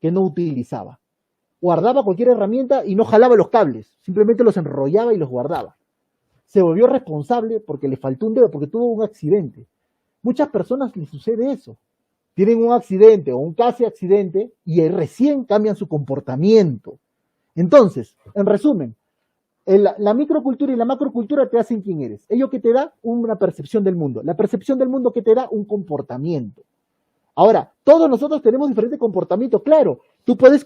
que no utilizaba. Guardaba cualquier herramienta y no jalaba los cables, simplemente los enrollaba y los guardaba. Se volvió responsable porque le faltó un dedo, porque tuvo un accidente. Muchas personas les sucede eso. Tienen un accidente o un casi accidente y recién cambian su comportamiento. Entonces, en resumen, la microcultura y la macrocultura te hacen quién eres. Ello que te da una percepción del mundo. La percepción del mundo que te da un comportamiento. Ahora, todos nosotros tenemos diferentes comportamientos, claro. Tú puedes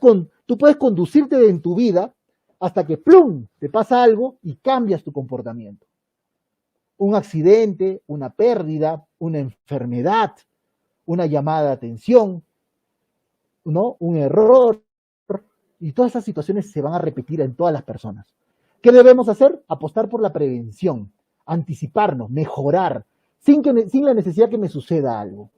conducirte en tu vida hasta que, ¡plum!, te pasa algo y cambias tu comportamiento. Un accidente, una pérdida, una enfermedad, una llamada de atención, ¿no? Un error. Y todas esas situaciones se van a repetir en todas las personas. ¿Qué debemos hacer? Apostar por la prevención, anticiparnos, mejorar, sin la necesidad que me suceda algo.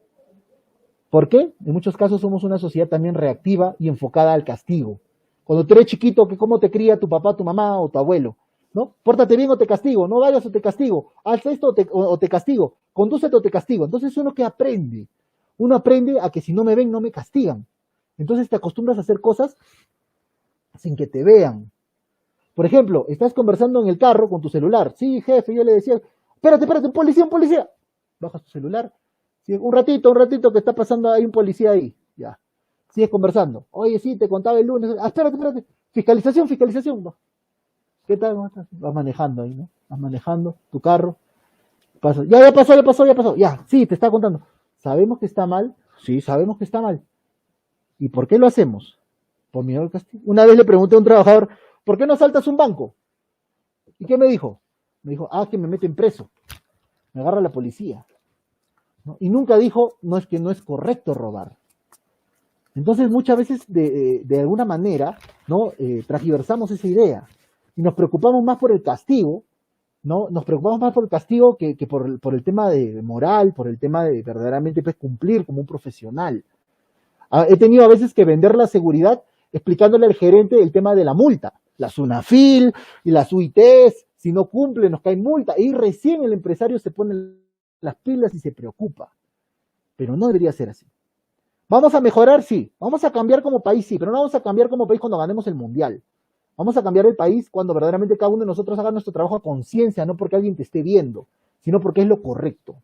¿Por qué? En muchos casos somos una sociedad también reactiva y enfocada al castigo. Cuando tú eres chiquito, ¿cómo te cría tu papá, tu mamá o tu abuelo? ¿No? Pórtate bien o te castigo, no vayas o te castigo, haz esto o te castigo, condúcete o te castigo. Entonces uno que aprende, uno aprende a que si no me ven, no me castigan. Entonces te acostumbras a hacer cosas sin que te vean. Por ejemplo, estás conversando en el carro con tu celular. Sí, jefe, yo le decía, espérate, un policía. Bajas tu celular. Sí, un ratito que está pasando, hay un policía ahí. Ya. Sigues conversando. Oye, sí, te contaba el lunes. Espérate. Fiscalización. ¿Qué tal? Vas manejando ahí, ¿no? Vas manejando tu carro. Pasa. Ya pasó. Ya, sí, te está contando. ¿Sabemos que está mal? Sí, sabemos que está mal. ¿Y por qué lo hacemos? Por miedo al castigo. Una vez le pregunté a un trabajador, ¿por qué no asaltas un banco? ¿Y qué me dijo? Me dijo, que me meten preso. Me agarra la policía. ¿No? Y nunca dijo, no es correcto robar. Entonces muchas veces de alguna manera, ¿no? Transversamos esa idea y nos preocupamos más por el castigo, ¿no? Nos preocupamos más por el castigo que por el tema de moral, por el tema de verdaderamente pues, cumplir como un profesional. He tenido a veces que vender la seguridad explicándole al gerente el tema de la multa, la SUNAFIL y las UITs, si no cumple nos cae multa, y recién el empresario se pone las pilas y se preocupa. Pero no debería ser así. ¿Vamos a mejorar? Sí. ¿Vamos a cambiar como país? Sí, pero no vamos a cambiar como país cuando ganemos el mundial. Vamos a cambiar el país cuando verdaderamente cada uno de nosotros haga nuestro trabajo a conciencia, no porque alguien te esté viendo, sino porque es lo correcto.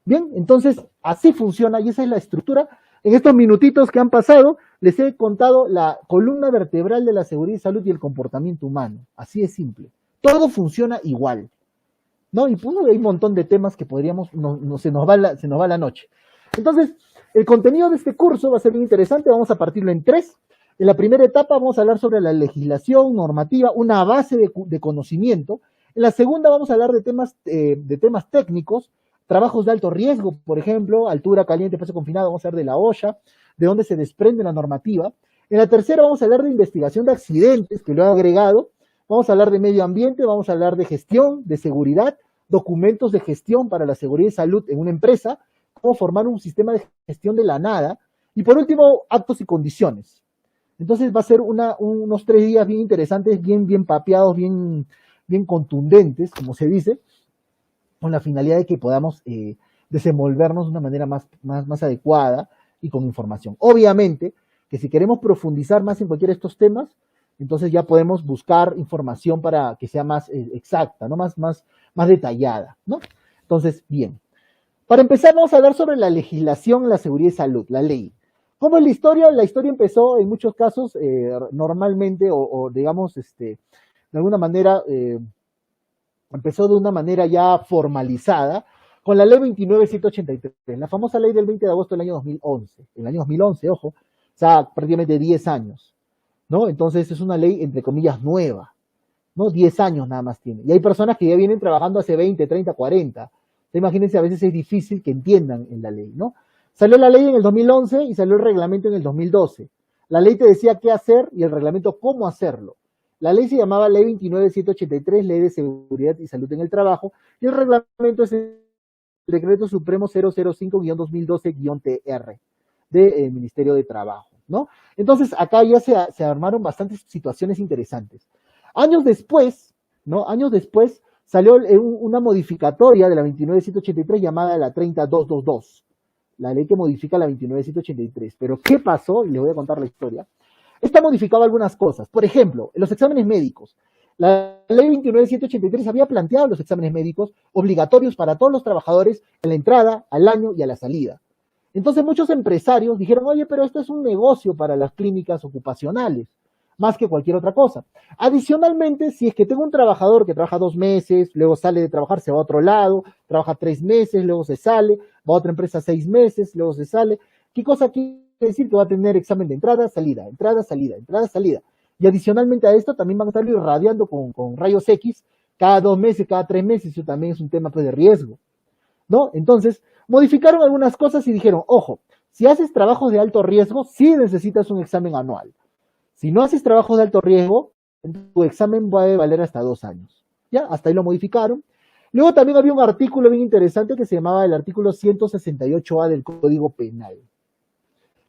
Bien, entonces así funciona y esa es la estructura. En estos minutitos que han pasado, les he contado la columna vertebral de la seguridad y salud y el comportamiento humano. Así es simple. Todo funciona igual. ¿No? Y pues, hay un montón de temas que podríamos, se nos va la noche. Entonces, el contenido de este curso va a ser bien interesante, vamos a partirlo en 3. En la primera etapa vamos a hablar sobre la legislación normativa, una base de conocimiento. En la segunda vamos a hablar de temas técnicos, trabajos de alto riesgo, por ejemplo, altura, caliente, espacio confinado, vamos a hablar de la OSHA, de dónde se desprende la normativa. En la tercera vamos a hablar de investigación de accidentes, que lo he agregado. Vamos a hablar de medio ambiente, vamos a hablar de gestión, de seguridad, documentos de gestión para la seguridad y salud en una empresa, cómo formar un sistema de gestión de la nada, y por último, actos y condiciones. Entonces va a ser unos 3 días bien interesantes, bien papeados, bien contundentes, como se dice, con la finalidad de que podamos desenvolvernos de una manera más adecuada y con información. Obviamente, que si queremos profundizar más en cualquiera de estos temas, entonces ya podemos buscar información para que sea más exacta, ¿no? más detallada, ¿no? Entonces, bien. Para empezar, vamos a hablar sobre la legislación en la seguridad y salud, la ley. ¿Cómo es la historia? La historia empezó en muchos casos normalmente o digamos, de alguna manera, empezó de una manera ya formalizada con la ley 29.783, la famosa ley del 20 de agosto del año 2011. El año 2011, ojo, o sea, prácticamente 10 años, ¿no? Entonces es una ley, entre comillas, nueva, ¿no? 10 años nada más tiene. Y hay personas que ya vienen trabajando hace 20, 30, 40. Imagínense, a veces es difícil que entiendan en la ley, ¿no? Salió la ley en el 2011 y salió el reglamento en el 2012. La ley te decía qué hacer y el reglamento cómo hacerlo. La ley se llamaba Ley 29.783, Ley de Seguridad y Salud en el Trabajo, y el reglamento es el Decreto Supremo 005-2012-TR del Ministerio de Trabajo, ¿no? Entonces, acá ya se armaron bastantes situaciones interesantes. Años después, salió una modificatoria de la 29.183 llamada la 30.222, la ley que modifica la 29.783. Pero ¿qué pasó? Y les voy a contar la historia. Esta modificaba algunas cosas. Por ejemplo, en los exámenes médicos. La ley 29.783 había planteado los exámenes médicos obligatorios para todos los trabajadores en la entrada, al año y a la salida. Entonces muchos empresarios dijeron, oye, pero esto es un negocio para las clínicas ocupacionales, más que cualquier otra cosa. Adicionalmente, si es que tengo un trabajador que trabaja 2 meses, luego sale de trabajar, se va a otro lado, trabaja 3 meses, luego se sale, va a otra empresa 6 meses, luego se sale, ¿qué cosa quiere decir? Que va a tener examen de entrada, salida, entrada, salida, entrada, salida. Y adicionalmente a esto también van a estar irradiando con rayos X cada 2 meses, cada 3 meses, eso también es un tema pues, de riesgo, ¿no? Entonces, modificaron algunas cosas y dijeron, ojo, si haces trabajos de alto riesgo, sí necesitas un examen anual. Si no haces trabajos de alto riesgo, tu examen va a valer hasta 2 años. ¿Ya? Hasta ahí lo modificaron. Luego también había un artículo bien interesante que se llamaba el artículo 168A del Código Penal.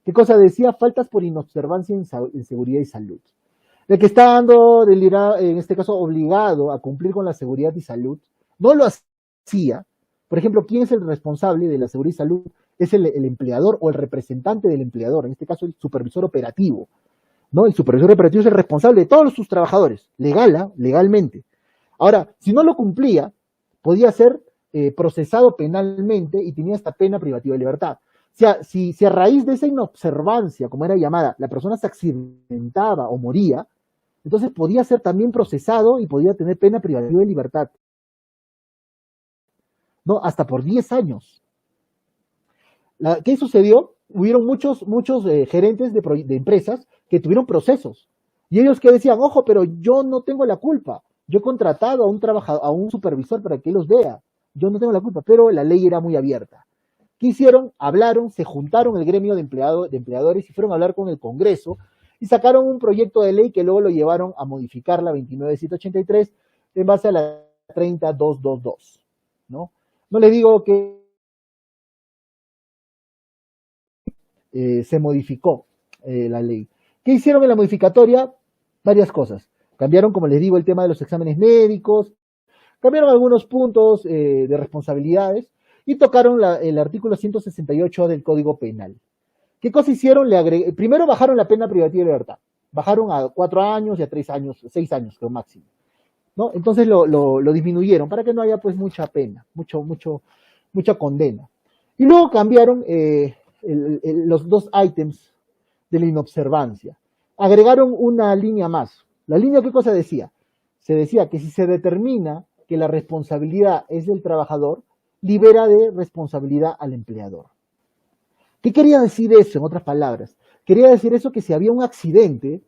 ¿Qué cosa decía? Faltas por inobservancia en seguridad y salud. El que está dando, en este caso, obligado a cumplir con la seguridad y salud, no lo hacía. Por ejemplo, ¿quién es el responsable de la seguridad y salud? Es el empleador o el representante del empleador, en este caso el supervisor operativo, ¿no? El supervisor operativo es el responsable de todos sus trabajadores, legalmente. Ahora, si no lo cumplía, podía ser procesado penalmente y tenía esta pena privativa de libertad. O sea, si a raíz de esa inobservancia, como era llamada, la persona se accidentaba o moría, entonces podía ser también procesado y podía tener pena privativa de libertad, ¿no? Hasta por 10 años. ¿Qué sucedió? Hubieron muchos gerentes de empresas que tuvieron procesos. Y ellos que decían, ojo, pero yo no tengo la culpa. Yo he contratado a un trabajador, a un supervisor para que los vea. Yo no tengo la culpa, pero la ley era muy abierta. ¿Qué hicieron? Hablaron, se juntaron el gremio de empleadores y fueron a hablar con el Congreso y sacaron un proyecto de ley que luego lo llevaron a modificar la 29.783 en base a la 30.222, ¿no? No les digo que se modificó la ley. ¿Qué hicieron en la modificatoria? Varias cosas. Cambiaron, como les digo, el tema de los exámenes médicos, cambiaron algunos puntos de responsabilidades y tocaron el artículo 168 del Código Penal. ¿Qué cosa hicieron? Primero bajaron la pena privativa de libertad. Bajaron a 4 años y a 3 años, 6 años, creo máximo, ¿no? Entonces lo disminuyeron para que no haya pues mucha pena, mucha condena. Y luego cambiaron los 2 ítems de la inobservancia. Agregaron una línea más. ¿La línea qué cosa decía? Se decía que si se determina que la responsabilidad es del trabajador, libera de responsabilidad al empleador. ¿Qué quería decir eso, en otras palabras? Quería decir eso que si había un accidente,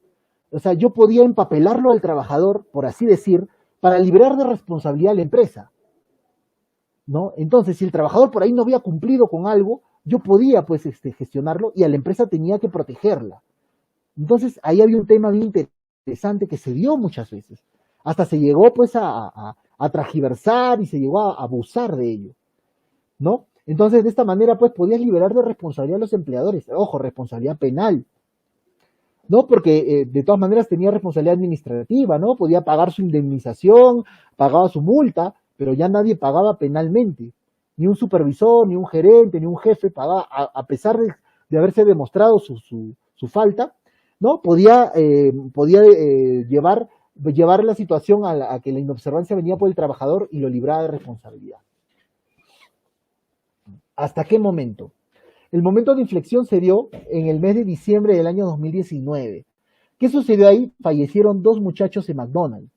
o sea, yo podía empapelarlo al trabajador, por así decir, para liberar de responsabilidad a la empresa, ¿no? Entonces, si el trabajador por ahí no había cumplido con algo, yo podía, pues, gestionarlo y a la empresa tenía que protegerla. Entonces, ahí había un tema bien interesante que se dio muchas veces. Hasta se llegó, pues, a transgiversar y se llegó a abusar de ello, ¿no? Entonces, de esta manera, pues, podías liberar de responsabilidad a los empleadores. Ojo, responsabilidad penal, ¿no? Porque de todas maneras tenía responsabilidad administrativa, ¿no? Podía pagar su indemnización, pagaba su multa, pero ya nadie pagaba penalmente. Ni un supervisor, ni un gerente, ni un jefe pagaba, a pesar de haberse demostrado su falta, ¿no? Podía llevar la situación a que la inobservancia venía por el trabajador y lo libraba de responsabilidad. ¿Hasta qué momento? El momento de inflexión se dio en el mes de diciembre del año 2019. ¿Qué sucedió ahí? Fallecieron 2 muchachos en McDonald's.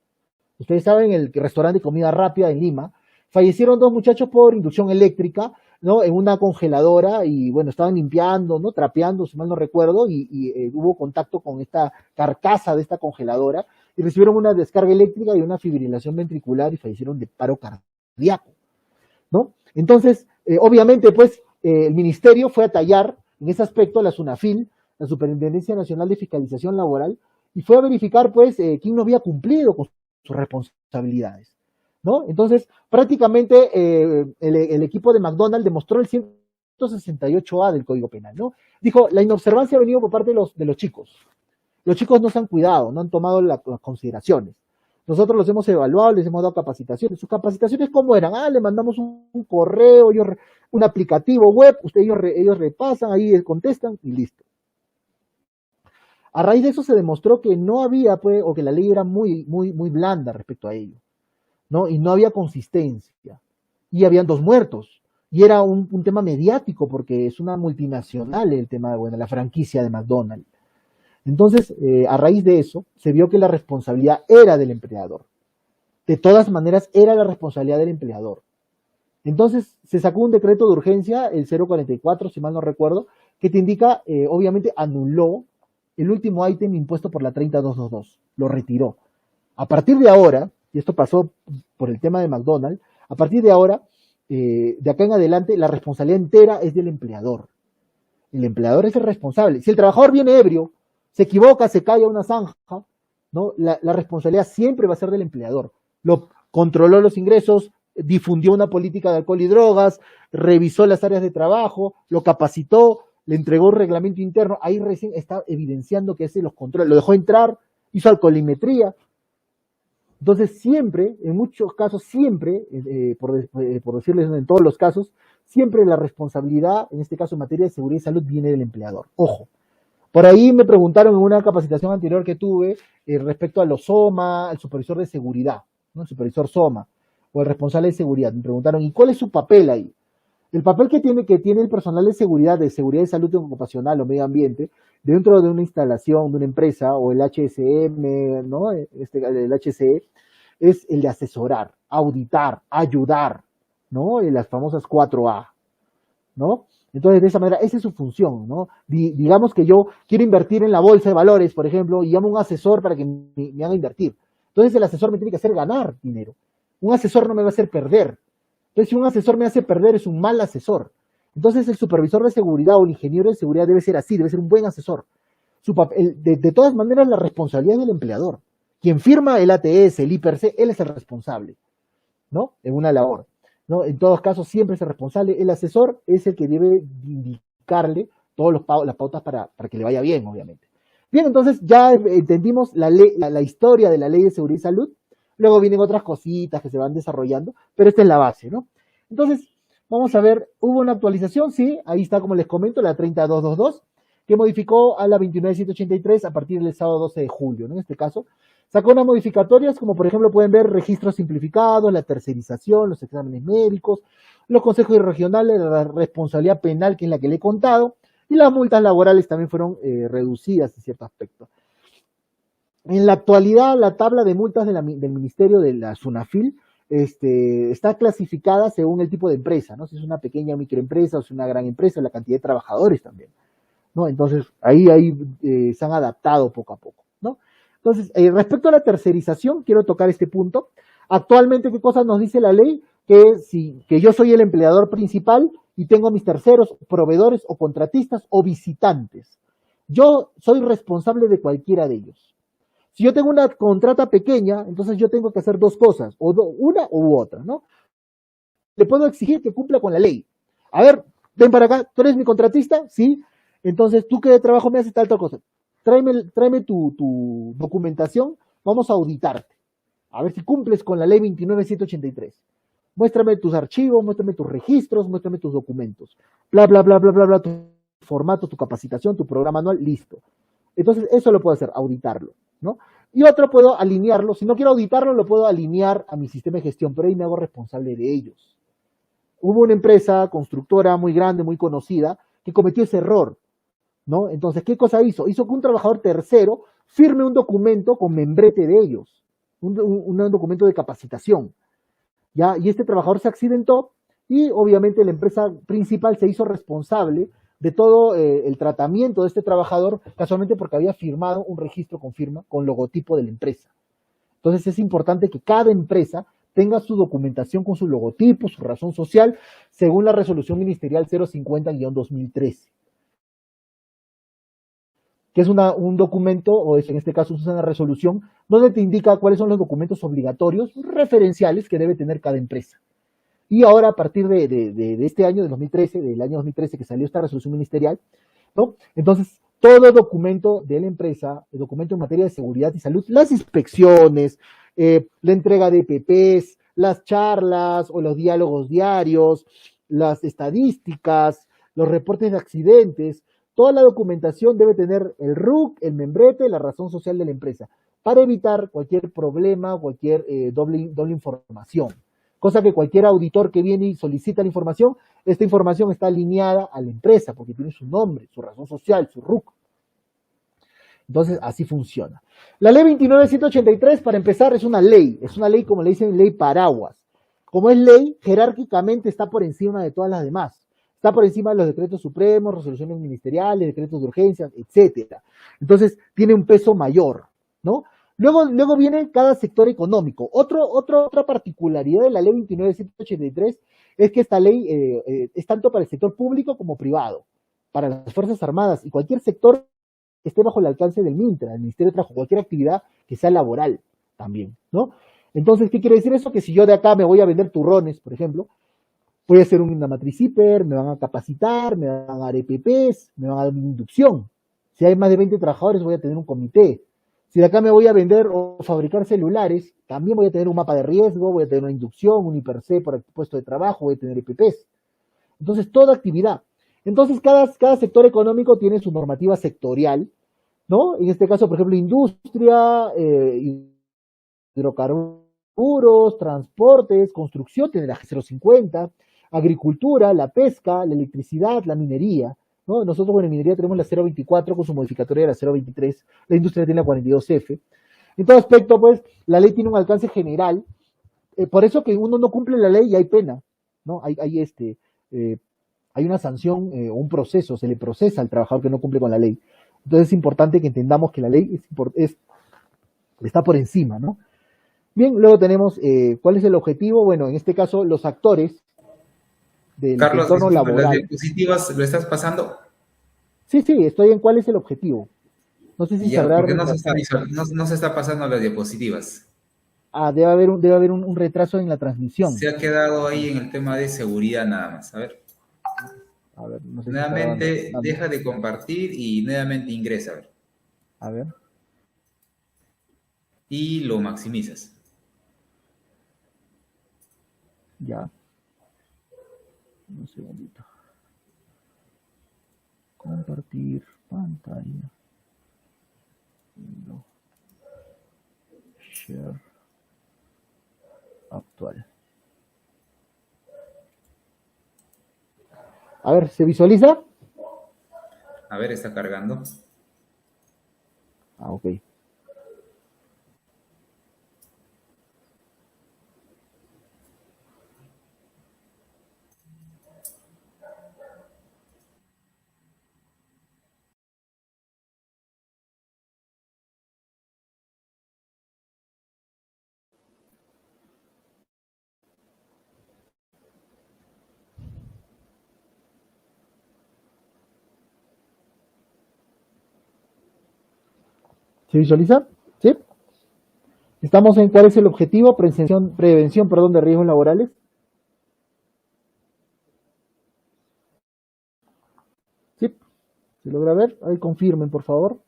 Ustedes saben, el restaurante de comida rápida en Lima. Fallecieron 2 muchachos por inducción eléctrica, ¿no? En una congeladora y, bueno, estaban limpiando, ¿no? Trapeando, si mal no recuerdo, y hubo contacto con esta carcasa de esta congeladora y recibieron una descarga eléctrica y una fibrilación ventricular y fallecieron de paro cardíaco, ¿no? Entonces, obviamente, pues, el ministerio fue a tallar en ese aspecto a la SUNAFIL, la Superintendencia Nacional de Fiscalización Laboral, y fue a verificar, pues, quién no había cumplido con sus responsabilidades, ¿no? Entonces, prácticamente el equipo de McDonald's demostró el 168A del Código Penal, ¿no? Dijo, la inobservancia ha venido por parte de los chicos. Los chicos no se han cuidado, no han tomado las consideraciones. Nosotros los hemos evaluado, les hemos dado capacitaciones. ¿Sus capacitaciones cómo eran? Le mandamos un correo, un aplicativo web, ellos repasan, ahí contestan y listo. A raíz de eso se demostró que no había, pues, o que la ley era muy blanda respecto a ello, ¿no? Y no había consistencia. Y habían 2 muertos. Y era un tema mediático, porque es una multinacional el tema de, bueno, la franquicia de McDonald's. Entonces, a raíz de eso, se vio que la responsabilidad era del empleador. De todas maneras, era la responsabilidad del empleador. Entonces, se sacó un decreto de urgencia, el 044, si mal no recuerdo, que te indica, obviamente, anuló el último ítem impuesto por la 30222. Lo retiró. A partir de ahora, y esto pasó por el tema de McDonald's, a partir de ahora, de acá en adelante, la responsabilidad entera es del empleador. El empleador es el responsable. Si el trabajador viene ebrio, se equivoca, se cae a una zanja, ¿no? La responsabilidad siempre va a ser del empleador. Lo controló los ingresos, difundió una política de alcohol y drogas, revisó las áreas de trabajo, lo capacitó, le entregó un reglamento interno, ahí recién está evidenciando que ese los controla, lo dejó entrar, hizo alcoholimetría. Entonces siempre, en muchos casos, siempre, por decirles en todos los casos, siempre la responsabilidad, en este caso en materia de seguridad y salud, viene del empleador. Ojo. Por ahí me preguntaron en una capacitación anterior que tuve respecto a los SOMA, al supervisor de seguridad, ¿no? El supervisor SOMA, o el responsable de seguridad. Me preguntaron, ¿y cuál es su papel ahí? El papel que tiene el personal de seguridad y salud ocupacional o medio ambiente, dentro de una instalación, de una empresa, o el HSM, ¿no? El HCE, es el de asesorar, auditar, ayudar, ¿no? Las famosas 4A, ¿no? Entonces, de esa manera, esa es su función, ¿no? Digamos que yo quiero invertir en la bolsa de valores, por ejemplo, y llamo a un asesor para que me haga invertir. Entonces, el asesor me tiene que hacer ganar dinero. Un asesor no me va a hacer perder. Entonces, si un asesor me hace perder, es un mal asesor. Entonces, el supervisor de seguridad o el ingeniero de seguridad debe ser así, debe ser un buen asesor. De todas maneras, la responsabilidad es del empleador. Quien firma el ATS, el IPRC, él es el responsable, ¿no? En una labor. ¿No? En todos casos siempre es el responsable. El asesor es el que debe indicarle todas las pautas para que le vaya bien, obviamente. Bien, entonces ya entendimos la historia de la Ley de Seguridad y Salud. Luego vienen otras cositas que se van desarrollando, pero esta es la base, ¿no? Entonces, vamos a ver, hubo una actualización, sí, ahí está, como les comento, la 30222, que modificó a la 29783 a partir del sábado 12 de julio, ¿no? En este caso, sacó unas modificatorias, como por ejemplo pueden ver registros simplificados, la tercerización, los exámenes médicos, los consejos regionales, la responsabilidad penal, que es la que le he contado, y las multas laborales también fueron reducidas en cierto aspecto. En la actualidad, la tabla de multas del Ministerio de la SUNAFIL está clasificada según el tipo de empresa, ¿no? Si es una pequeña o microempresa o si es una gran empresa, la cantidad de trabajadores también, ¿no? Entonces, ahí se han adaptado poco a poco, ¿no? Entonces, respecto a la tercerización, quiero tocar este punto. Actualmente, ¿qué cosa nos dice la ley? Que yo soy el empleador principal y tengo mis terceros, proveedores o contratistas o visitantes. Yo soy responsable de cualquiera de ellos. Si yo tengo una contrata pequeña, entonces yo tengo que hacer 2 cosas, una u otra, ¿no? Le puedo exigir que cumpla con la ley. A ver, ven para acá, ¿tú eres mi contratista? Sí. Entonces, ¿tú qué trabajo me haces? Tal cosa. Tráeme tu documentación, vamos a auditarte. A ver si cumples con la ley 29783. Muéstrame tus archivos, muéstrame tus registros, muéstrame tus documentos. Bla, bla, bla, bla, bla, bla, tu formato, tu capacitación, tu programa anual, listo. Entonces, eso lo puedo hacer, auditarlo, ¿no? Y otro puedo alinearlo, si no quiero auditarlo, lo puedo alinear a mi sistema de gestión, pero ahí me hago responsable de ellos. Hubo una empresa constructora muy grande, muy conocida, que cometió ese error, ¿no? Entonces, ¿qué cosa hizo? Hizo que un trabajador tercero firme un documento con membrete de ellos, un documento de capacitación, ¿ya? Y este trabajador se accidentó y obviamente la empresa principal se hizo responsable de todo el tratamiento de este trabajador, casualmente porque había firmado un registro con firma, con logotipo de la empresa. Entonces es importante que cada empresa tenga su documentación con su logotipo, su razón social, según la resolución ministerial 050-2013, que es un documento, o en este caso es una resolución, donde te indica cuáles son los documentos obligatorios, referenciales que debe tener cada empresa. Y ahora, a partir de este año, del año 2013 que salió esta resolución ministerial, ¿no? Entonces, todo documento de la empresa, el documento en materia de seguridad y salud, las inspecciones, la entrega de EPPs, las charlas o los diálogos diarios, las estadísticas, los reportes de accidentes, toda la documentación debe tener el RUC, el membrete, la razón social de la empresa, para evitar cualquier problema, cualquier doble información. Cosa que cualquier auditor que viene y solicita la información, esta información está alineada a la empresa, porque tiene su nombre, su razón social, su RUC. Entonces, así funciona. La ley 29.183, para empezar, es una ley, como le dicen, ley paraguas. Como es ley, jerárquicamente está por encima de todas las demás. Está por encima de los decretos supremos, resoluciones ministeriales, decretos de urgencia, etcétera. Entonces, tiene un peso mayor, ¿no? Luego viene cada sector económico. Otra particularidad de la ley 29.183 es que esta ley es tanto para el sector público como privado, para las Fuerzas Armadas y cualquier sector que esté bajo el alcance del MINTRA, del Ministerio de Trabajo, cualquier actividad que sea laboral también, ¿no? Entonces, ¿qué quiere decir eso? Que si yo de acá me voy a vender turrones, por ejemplo, voy a hacer una matriz hiper, me van a capacitar, me van a dar EPPs, me van a dar una inducción. Si hay más de 20 trabajadores, voy a tener un comité. Si de acá me voy a vender o fabricar celulares, también voy a tener un mapa de riesgo, voy a tener una inducción, un hiper-C por el puesto de trabajo, voy a tener EPPs. Entonces, toda actividad. Entonces, cada sector económico tiene su normativa sectorial, ¿no? En este caso, por ejemplo, industria, hidrocarburos, transportes, construcción, tiene la G050, agricultura, la pesca, la electricidad, la minería, ¿no? Nosotros, bueno, en minería tenemos la 024 con su modificatoria de la 023, la industria tiene la 42F. En todo aspecto, pues, la ley tiene un alcance general, por eso que uno no cumple la ley y hay pena, ¿no? Hay una sanción o un proceso, se le procesa al trabajador que no cumple con la ley. Entonces es importante que entendamos que la ley está por encima, ¿no? Bien, luego tenemos cuál es el objetivo. Bueno, en este caso, los actores del Carlos, entorno las laboral. diapositivas, ¿lo estás pasando? Sí, estoy en cuál es el objetivo. No sé si se Ya, habrá porque no se está, retrasado. no se está pasando las diapositivas. Debe haber un retraso en la transmisión. Se ha quedado ahí en el tema de seguridad nada más. A ver, A ver, no sé si está nuevamente avanzando. deja de compartir y nuevamente ingresa, a ver. A ver, Y lo maximizas. ya. Un segundito. Compartir pantalla. No. Share actual. A ver, ¿se visualiza? A ver, está cargando. Ah, ok. ¿Se visualiza? ¿Sí? Estamos en cuál es el objetivo, prevención, de riesgos laborales. ¿Sí? ¿Se logra ver? Ahí confirmen, por favor.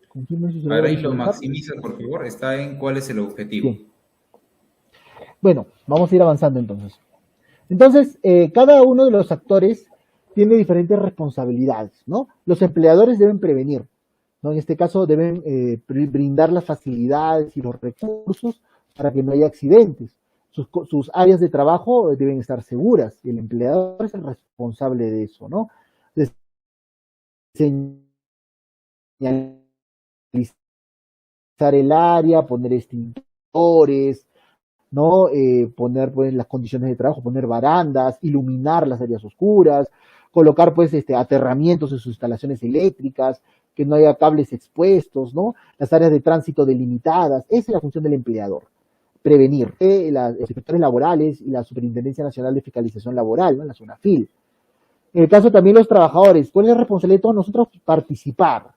Confirmen si se A ver, logra ahí lo visualizar. maximiza, por favor. Está en cuál es el objetivo. Bien. Bueno, vamos a ir avanzando entonces. Entonces, cada uno de los actores tiene diferentes responsabilidades, ¿no? Los empleadores deben prevenir, ¿no? En este caso deben brindar las facilidades y los recursos para que no haya accidentes. Sus áreas de trabajo deben estar seguras y el empleador es el responsable de eso, ¿no? De señalizar el área, poner extintores, ¿no? Poner pues las condiciones de trabajo, poner barandas, iluminar las áreas oscuras, colocar pues aterramientos en sus instalaciones eléctricas, que no haya cables expuestos, ¿no? Las áreas de tránsito delimitadas, esa es la función del empleador, prevenir. Los inspectores laborales y la Superintendencia Nacional de Fiscalización Laboral, ¿no? La SUNAFIL. En el caso también los trabajadores, ¿cuál es la responsabilidad de todos nosotros? Participar.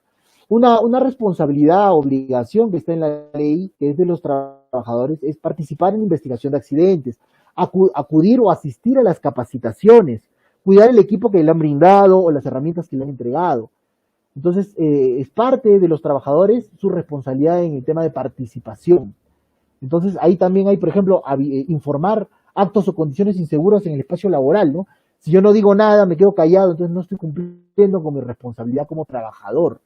Una responsabilidad, obligación que está en la ley, que es de los trabajadores, es participar en investigación de accidentes, acudir o asistir a las capacitaciones, cuidar el equipo que le han brindado o las herramientas que le han entregado, Entonces, es parte de los trabajadores su responsabilidad en el tema de participación. Entonces, ahí también hay, por ejemplo, informar actos o condiciones inseguras en el espacio laboral, ¿no? Si yo no digo nada, me quedo callado, entonces no estoy cumpliendo con mi responsabilidad como trabajador.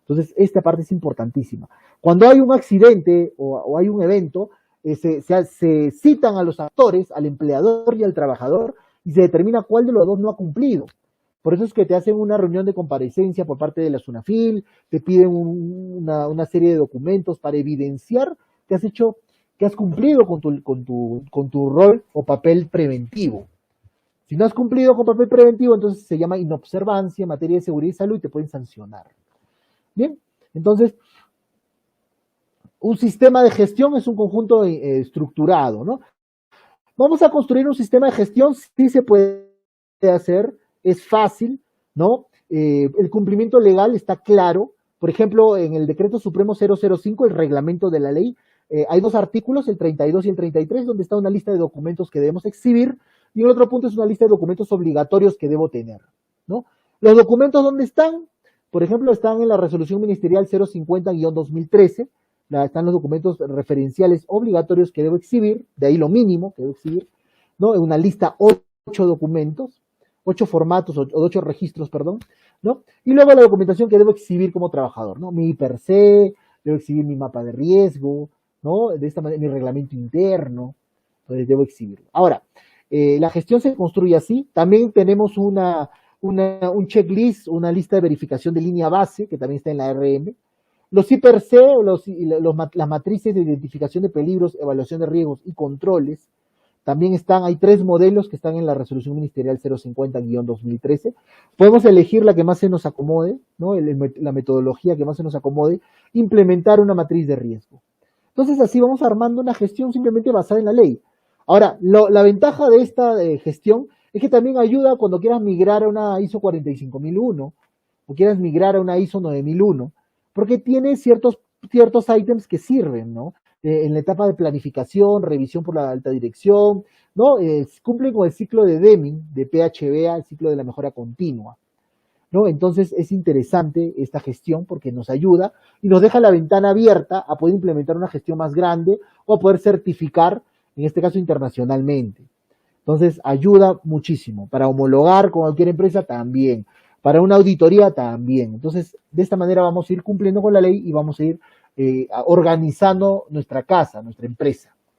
Entonces, esta parte es importantísima. Cuando hay un accidente o hay un evento, se citan a los actores, al empleador y al trabajador, y se determina cuál de los dos no ha cumplido. Por eso es que te hacen una reunión de comparecencia por parte de la SUNAFIL, te piden una serie de documentos para evidenciar que has hecho, que has cumplido con tu rol o papel preventivo. Si no has cumplido con papel preventivo, entonces se llama inobservancia en materia de seguridad y salud y te pueden sancionar. Bien, entonces, un sistema de gestión es un conjunto estructurado, ¿no? Vamos a construir un sistema de gestión, sí se puede hacer, es fácil, ¿no? El cumplimiento legal está claro. Por ejemplo, en el Decreto Supremo 005, el reglamento de la ley, hay dos artículos, el 32 y el 33, donde está una lista de documentos que debemos exhibir, y el otro punto es una lista de documentos obligatorios que debo tener, ¿no? Los documentos, ¿dónde están? Por ejemplo, están en la Resolución Ministerial 050-2013, están los documentos referenciales obligatorios que debo exhibir, de ahí lo mínimo que debo exhibir, ¿no? En una lista 8 documentos, 8 formatos, o 8 registros, perdón, ¿no? Y luego la documentación que debo exhibir como trabajador, ¿no? Mi IPRC, debo exhibir mi mapa de riesgo, ¿no? De esta manera, mi reglamento interno, entonces debo exhibirlo. Ahora, la gestión se construye así, también tenemos un checklist, una lista de verificación de línea base, que también está en la RM. Los IPRC, las matrices de identificación de peligros, evaluación de riesgos y controles, también están, hay 3 modelos que están en la Resolución Ministerial 050-2013. Podemos elegir la que más se nos acomode, ¿no? La metodología que más se nos acomode, implementar una matriz de riesgo. Entonces, así vamos armando una gestión simplemente basada en la ley. Ahora, la ventaja de esta gestión es que también ayuda cuando quieras migrar a una ISO 45001 o quieras migrar a una ISO 9001, porque tiene ciertos ítems que sirven, ¿no? En la etapa de planificación, revisión por la alta dirección, ¿no? Cumplen con el ciclo de Deming, de PHBA, el ciclo de la mejora continua, ¿no? Entonces es interesante esta gestión porque nos ayuda y nos deja la ventana abierta a poder implementar una gestión más grande o a poder certificar, en este caso internacionalmente. Entonces ayuda muchísimo. Para homologar con cualquier empresa también. Para una auditoría también. Entonces, de esta manera vamos a ir cumpliendo con la ley y vamos a ir organizando nuestra casa, nuestra empresa.